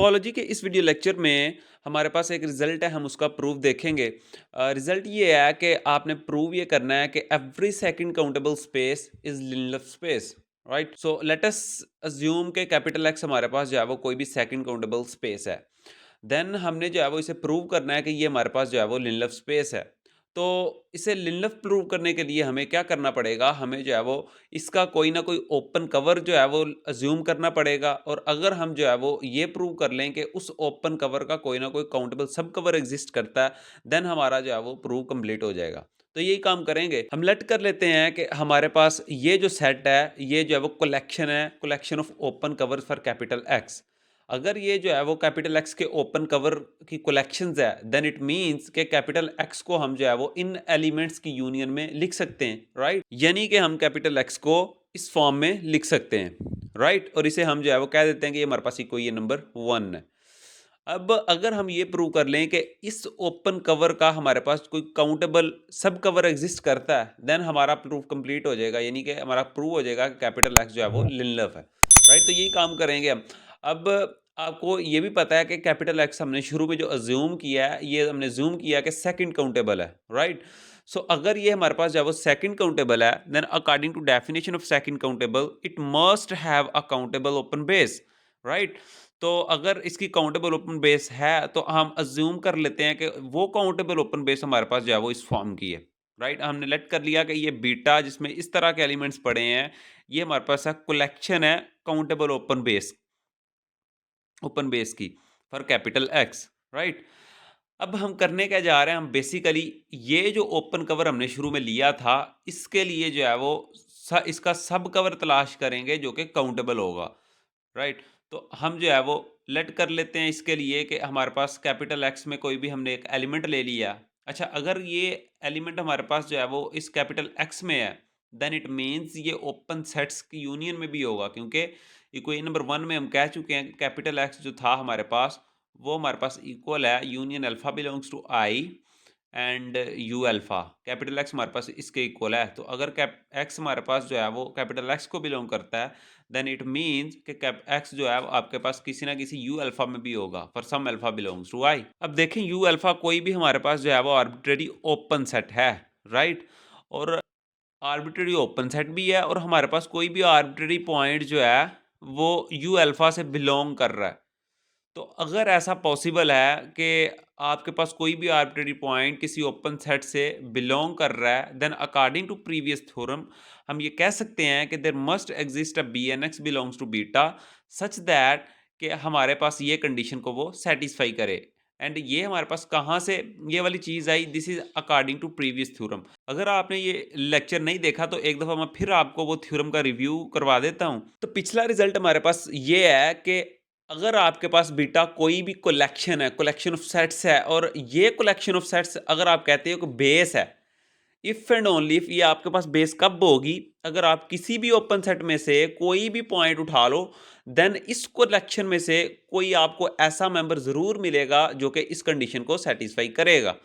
Topology के इस video lecture में हमारे पास एक रिजल्ट है, हम उसका प्रूफ देखेंगे। रिजल्ट ये है कि आपने प्रूव ये करना है कि every second countable space is linear space. Right, so let us assume के कैपिटल एक्स हमारे पास जो है वो कोई भी सेकंड काउंटेबल स्पेस है। देन हमने जो है वो इसे प्रूव करना है कि ये हमारे पास जो है वो लिनियर स्पेस है। तो इसे लिनियर प्रूव करने के लिए हमें क्या करना पड़ेगा, हमें जो है वो इसका कोई ना कोई ओपन कवर जो है वो अज्यूम करना पड़ेगा। और अगर हम जो है वो ये प्रूव कर लें कि उस ओपन कवर का कोई ना कोई काउंटेबल सब कवर एग्जिस्ट करता है, देन हमारा जो है वो प्रूव कंप्लीट हो जाएगा। तो यही काम करेंगे हम। लेट कर लेते हैं कि हमारे पास ये जो सेट है, ये जो है वो कलेक्शन है, collection of open cover for capital x. अगर ये जो है वो कैपिटल एक्स के ओपन कवर की कलेक्शंस है, देन इट मींस कि कैपिटल एक्स को हम जो है वो इन एलिमेंट्स की यूनियन में लिख सकते हैं। राइट, यानी कि हम कैपिटल एक्स को इस फॉर्म में लिख सकते हैं। राइट, और इसे हम जो है वो कह देते हैं कि ये हमारे पास ही कोई ये नंबर 1 है। अब अगर हम ये प्रूव कर लें कि इस ओपन कवर का हमारे पास कोई काउंटेबल सब कवर एग्जिस्ट करता है, देन हमारा प्रूफ कंप्लीट हो जाएगा, यानी कि हमारा प्रूव हो जाएगा कि कैपिटल एक्स जो है वो लिनियर है। राइट, तो यही काम करेंगे हम। अब आपको ये भी पता है कि कैपिटल एक्स हमने शुरू में जो अज्यूम किया है, ये हमने जूम किया कि सेकंड काउंटेबल है। राइट, सो अगर ये हमारे पास जो है वो सेकंड काउंटेबल है, then according to definition of second countable it must have a countable open base. Right, तो अगर इसकी काउंटेबल ओपन बेस है तो हम अज्यूम कर लेते हैं कि वो काउंटेबल ओपन बेस हमारे पास जो है वो इस फॉर्म की है। राइट, हमने लेट कर लिया कि ये बीटा जिसमें इस तरह के एलिमेंट्स पड़े हैं, ये हमारे पास कलेक्शन है काउंटेबल ओपन बेस की फॉर कैपिटल एक्स। राइट, अब हम करने क्या जा रहे हैं, हम बेसिकली ये जो ओपन कवर हमने शुरू में लिया था, इसके लिए जो है वो इसका सब कवर तलाश करेंगे जो कि काउंटेबल होगा। राइट, तो हम जो है वो लेट कर लेते हैं इसके लिए कि हमारे पास कैपिटल एक्स में कोई भी हमने एक एलिमेंट ले लिया। अच्छा, अगर ये एलिमेंट हमारे पास जो है वो इस कैपिटल एक्स में है, देन इट मीन्स ये ओपन सेट्स की यूनियन में भी होगा, क्योंकि इक्वेशन नंबर 1 में हम कह चुके हैं कि कैपिटल एक्स जो था हमारे पास, वो हमारे पास इक्वल है union alpha belongs to I and U alpha. Capital X हमारे पास इसके इक्वल है, तो अगर कैप एक्स हमारे पास जो है वो कैपिटल एक्स को बिलोंग करता है, देन इट मीन्स कि कैप एक्स जो है वो आपके पास किसी ना किसी यू अल्फा में भी होगा for some alpha belongs to I. अब देखें, यू अल्फा कोई भी हमारे पास जो है वो आर्बिट्रेरी ओपन सेट है। राइट, और आर्बिट्रेरी ओपन सेट भी है, और हमारे पास कोई भी आर्बिट्रेरी पॉइंट जो है वो यू अल्फा से बिलोंग कर रहा है। तो अगर ऐसा पॉसिबल है कि आपके पास कोई भी आर्बिट्रेरी पॉइंट किसी ओपन सेट से बिलोंग कर रहा है, then according to previous theorem हम ये कह सकते हैं कि there must exist a B N X belongs to beta such that कि हमारे पास ये कंडीशन को वो सेटिस्फाई करे। एंड ये हमारे पास कहाँ से ये वाली चीज़ आई, this is according to previous theorem. अगर आपने ये लेक्चर नहीं देखा तो एक दफ़ा मैं फिर आपको वो थ्योरम का रिव्यू करवा देता हूँ। तो पिछला रिजल्ट हमारे पास ये है कि अगर आपके पास बीटा कोई भी कलेक्शन है, कलेक्शन ऑफ सेट्स है, और ये कलेक्शन ऑफ सेट्स अगर आप कहते हो कि बेस है, इफ एंड ओनली इफ, ये आपके पास बेस कब होगी, अगर आप किसी भी ओपन सेट में से कोई भी पॉइंट उठा लो, देन इस कलेक्शन में से कोई आपको ऐसा मेंबर जरूर मिलेगा जो कि इस कंडीशन को सेटिस्फाई करेगा।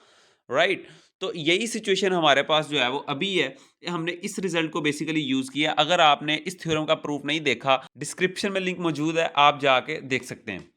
राइट, तो यही सिचुएशन हमारे पास जो है वो अभी है। हमने इस रिजल्ट को बेसिकली यूज किया। अगर आपने इस थ्योरम का प्रूफ नहीं देखा, डिस्क्रिप्शन में लिंक मौजूद है, आप जाके देख सकते हैं।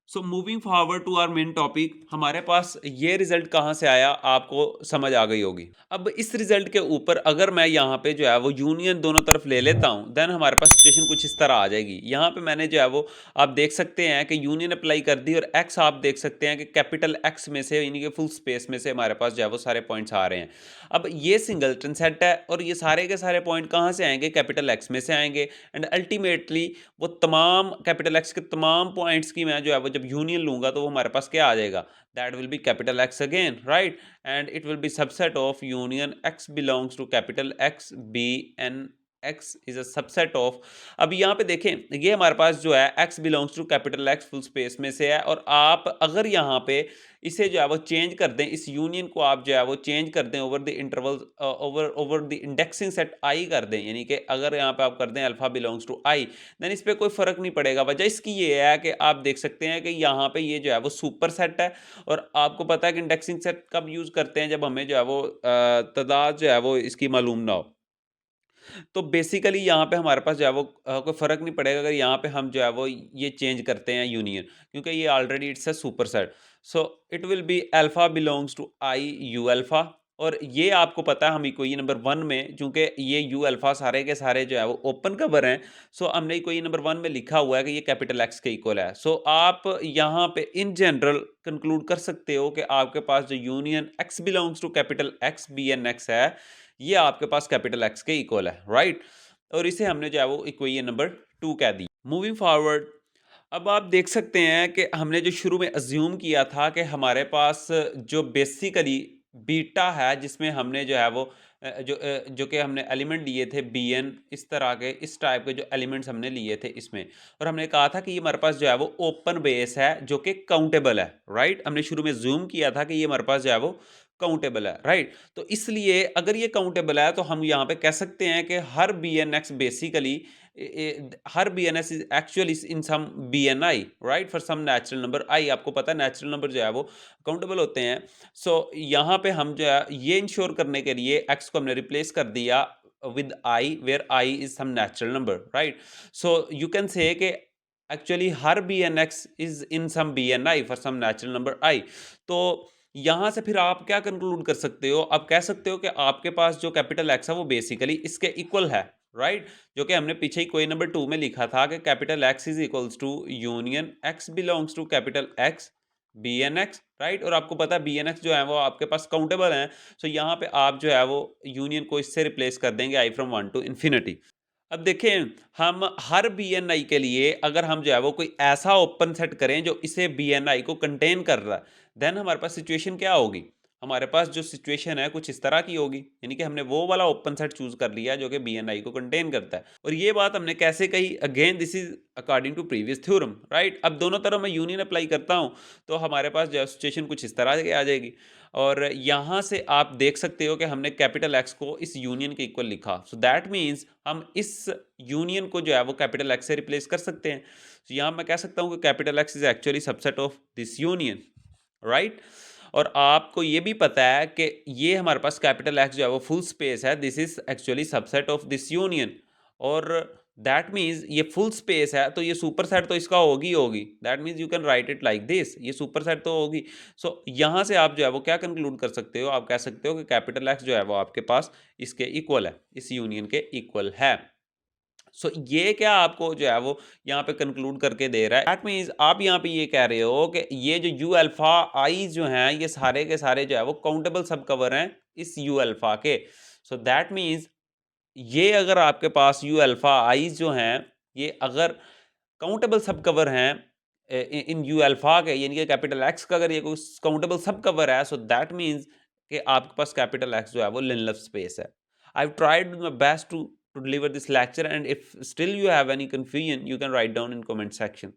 So moving forward to our main topic, हमारे पास ये रिजल्ट कहाँ से आया आपको समझ आ गई होगी। अब इस रिजल्ट के ऊपर अगर मैं यहाँ पे जो है वो यूनियन दोनों तरफ ले लेता हूँ, देन हमारे पास सिचुएशन कुछ इस तरह आ जाएगी। यहाँ पे मैंने जो है वो आप देख सकते हैं कि यूनियन अप्लाई कर दी, और एक्स आप देख सकते हैं कि कैपिटल एक्स में से, यानी कि फुल स्पेस में से हमारे पास जो है वो सारे पॉइंट्स आ रहे हैं। अब ये सिंगलटन सेट है, और ये सारे के सारे पॉइंट कहाँ से आएंगे, कैपिटल एक्स में से आएंगे। एंड अल्टीमेटली वो तमाम कैपिटल एक्स के तमाम पॉइंट्स की मैं जो है वो जब यूनियन लूंगा तो वो हमारे पास क्या आ जाएगा, that will be capital X again. Right, and it will be subset of union X belongs to capital X B N X is a subset of. अब यहाँ पे देखें, ये हमारे पास जो है X belongs to capital X full space में से है, और आप अगर यहाँ पे इसे जो है वो चेंज कर दें, इस यूनियन को आप जो है वो चेंज कर दें over the interval, over over the indexing set I कर दें, यानी कि अगर यहाँ पे आप कर दें alpha belongs to I, then इस पे कोई फर्क नहीं पड़ेगा। वजह इसकी ये है कि आप देख सकते हैं कि यहाँ पे ये जो है वो सुपर सेट है, और आपको पता है कि इंडेक्सिंग सेट कब यूज करते हैं, जब हमें जो है वो तादाद जो है वो इसकी मालूम ना हो। तो बेसिकली यहाँ पे हमारे पास जो है वो कोई फ़र्क नहीं पड़ेगा अगर यहाँ पे हम जो है वो ये चेंज करते हैं यूनियन, क्योंकि ये already it's a superset. So it will be alpha belongs to I U alpha, और ये आपको पता है हम इक्वेशन नंबर 1 में, चूँकि ये यू अल्फ़ा सारे के सारे जो है वो ओपन कवर हैं, सो हमने इक्वेशन नंबर 1 में लिखा हुआ है कि ये कैपिटल एक्स के इक्वल है। सो आप यहाँ पे इन जनरल कंक्लूड कर सकते हो कि आपके पास जो union X belongs to capital X B N X है, ये आपके पास कैपिटल एक्स के इक्वल है, राइट? और इसे हमने जो है वो इक्वेशन नंबर 2 कह दी। मूविंग फॉरवर्ड, अब आप देख सकते हैं कि हमने जो शुरू में अज्यूम किया था कि हमारे पास जो बेसिकली बीटा है, जिसमें हमने जो है वो जो कि हमने एलिमेंट लिए थे बीएन, इस तरह के इस टाइप के जो एलिमेंट्स हमने लिए थे इसमें, और हमने कहा था कि ये हमारे पास जो है वो ओपन बेस है जो कि काउंटेबल है, राइट? हमने शुरू में जूम किया था कि ये हमारे पास जो है वो काउंटेबल है, राइट? तो इसलिए अगर ये काउंटेबल है तो हम यहाँ पे कह सकते हैं कि हर बी एन एक्स बेसिकली हर BNS is actually in some BNI, right? For some natural number I, आपको पता है नेचुरल नंबर जो है वो काउंटेबल होते हैं। सो यहाँ पे हम जो है ये इंश्योर करने के लिए x को हमने रिप्लेस कर दिया with I, where I is some natural number, right? So you can say कि एक्चुअली हर BNX is in some BNI for some natural number I। तो यहाँ से फिर आप क्या कंक्लूड कर सकते हो? आप कह सकते हो कि आपके पास जो कैपिटल एक्स है वो बेसिकली इसके इक्वल है, राइट? जो कि हमने पीछे ही क्वेश्चन नंबर 2 में लिखा था कि capital X is equals to union X belongs to capital X B N X, right? और आपको पता है बी एन एक्स जो है वो आपके पास काउंटेबल है। सो यहाँ पे आप जो है वो यूनियन को इससे रिप्लेस कर देंगे आई फ्रॉम 1 टू इन्फिनिटी। अब देखें, हम हर BNI के लिए अगर हम जो है वो कोई ऐसा ओपन सेट करें जो इसे BNI को कंटेन कर रहा है, देन हमारे पास सिचुएशन क्या होगी? हमारे पास जो सिचुएशन है कुछ इस तरह की होगी, यानी कि हमने वो वाला ओपन सेट चूज कर लिया जो कि BNI को कंटेन करता है। और ये बात हमने कैसे कही? Again this is according to previous theorem, right? अब दोनों तरफ मैं यूनियन अप्लाई करता हूँ तो हमारे पास जो सिचुएशन कुछ इस तरह की आ जाएगी। और यहाँ से आप देख सकते हो कि हमने कैपिटल एक्स को इस यूनियन के इक्वल लिखा, सो दैट मीन्स हम इस यूनियन को जो है वो कैपिटल एक्स से रिप्लेस कर सकते हैं। तो यहाँ मैं कह सकता हूँ कि capital X is actually subset of this union, right? और आपको ये भी पता है कि ये हमारे पास कैपिटल एक्स जो है वो फुल स्पेस है, this is actually subset of this union. और दैट मीन्स ये फुल स्पेस है तो ये सुपर सेट तो इसका होगी होगी, that means you can write it like this, ये सुपर सेट तो होगी। सो यहाँ से आप जो है वो क्या कंक्लूड कर सकते हो? आप कह सकते हो कि कैपिटल एक्स जो है वो आपके पास इसके इक्वल है, इस यूनियन के इक्वल है। सो ये क्या आपको जो है वो यहाँ पे कंक्लूड करके दे रहा है? दैट मीन्स आप यहाँ पे ये कह रहे हो कि ये जो यू अल्फा आई जो हैं ये सारे के सारे जो है वो काउंटेबल सब कवर हैं इस यू अल्फा के। सो दैट मीन्स ये अगर आपके पास यू अल्फा आईज जो हैं ये अगर काउंटेबल सब कवर हैं इन यू अल्फा के, यानी कि कैपिटल एक्स का अगर ये कोई काउंटेबल सब कवर है, सो दैट मीन्स कि आपके पास कैपिटल एक्स जो है वो लिनलेस स्पेस है। I've tried my best to deliver this lecture, and if still you have any confusion, you can write down in comment section.